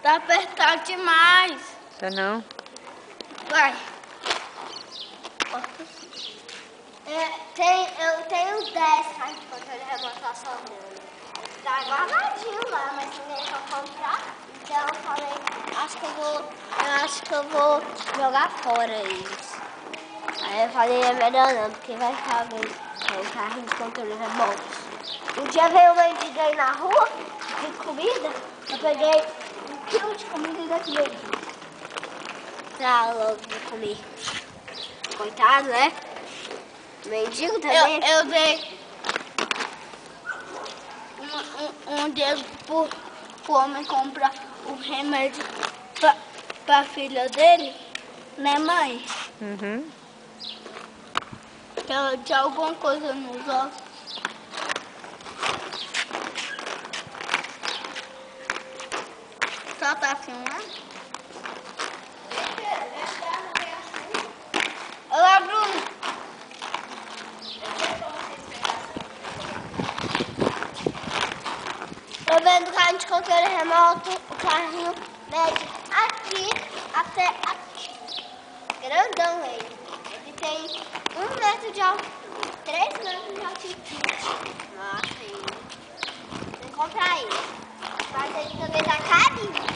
Tá apertado demais. Tá não? Vai. Eu tenho 10 caixas de controle remoto lá sobrando. Tá guardadinho lá, mas ninguém vai comprar. Então eu falei, acho que eu vou jogar fora eles. Aí eu falei, é melhor não, porque vai ficar vendo um carro de controle remoto. Um dia veio um mendigo aí na rua de comida, eu peguei 1 quilo de comida daquele. Pra logo comer. Coitado, né? Mendigo também. Eu dei um dedo pro homem comprar o remédio pra filha dele, né, mãe? Uhum. Ela tinha alguma coisa nos ossos. Só tá filmando? Olá, Bruno. Eu vendo o carro de controle remoto, o carrinho mede aqui até aqui. Grandão ele. Ele tem 1 metro de altura, 3 metros de altitude. Nossa, ele. Vou comprar ele. Mas ele também tá carinho.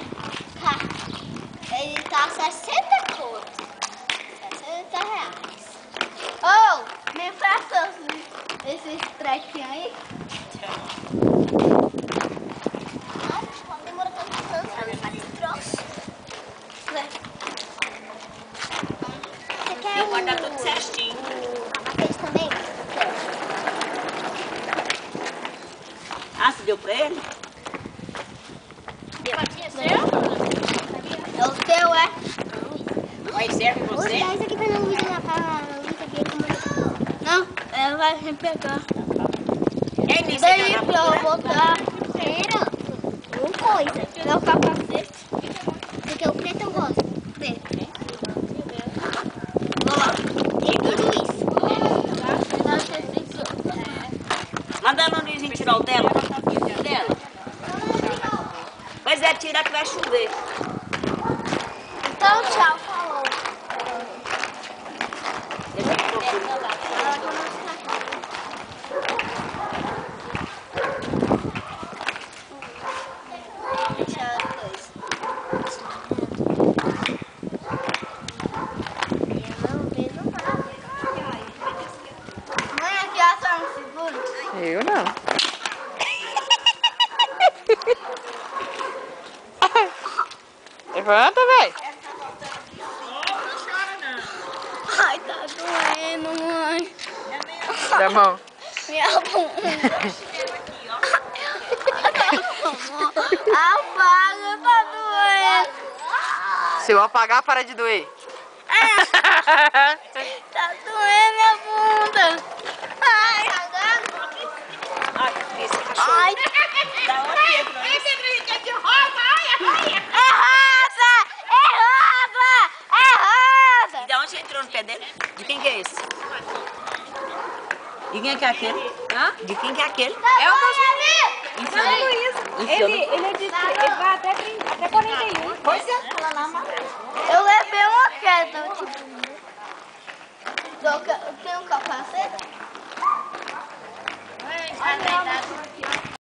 Ele tá 60 contos. 60 reais. Oh, me presta esses trequinhos aí. Nossa, demora tanto pra fazer troço. Você quer Eu guardar tudo certinho. Vocês também? Ah, você deu pra ele? Deu. É o teu, é? Vai, serve Os você? 10 aqui pra não vir na cara. Não, ela vai me pegar. É, nem Daí sei pra eu botar uma coisa. Meu capacete. Porque o preto eu gosto. Preto. E tudo isso. Manda a Luizinho tirar o dela. Dela. Pois é, tira que vai chover. Então, tchau. Falou. Deixa eu procurar. Mãe, aqui a senhora me segura. Eu não. Levanta, velho. Ai, tá doendo, mãe. Dá a mão. Minha bunda. Apaga, tá doendo. Se eu apagar, para de doer. Tá doendo minha bunda. Ai, tá doendo? Ai, esse cachorro. Ai. Dá uma quebra. É rosa. E da onde entrou no pé dele? De quem que é esse? De quem que é aquele? Hã? De quem que é aquele? É o Luiz. Ensina. Ele vai até 41. Pois é. Eu levei uma queda. Tipo, tem um capacete?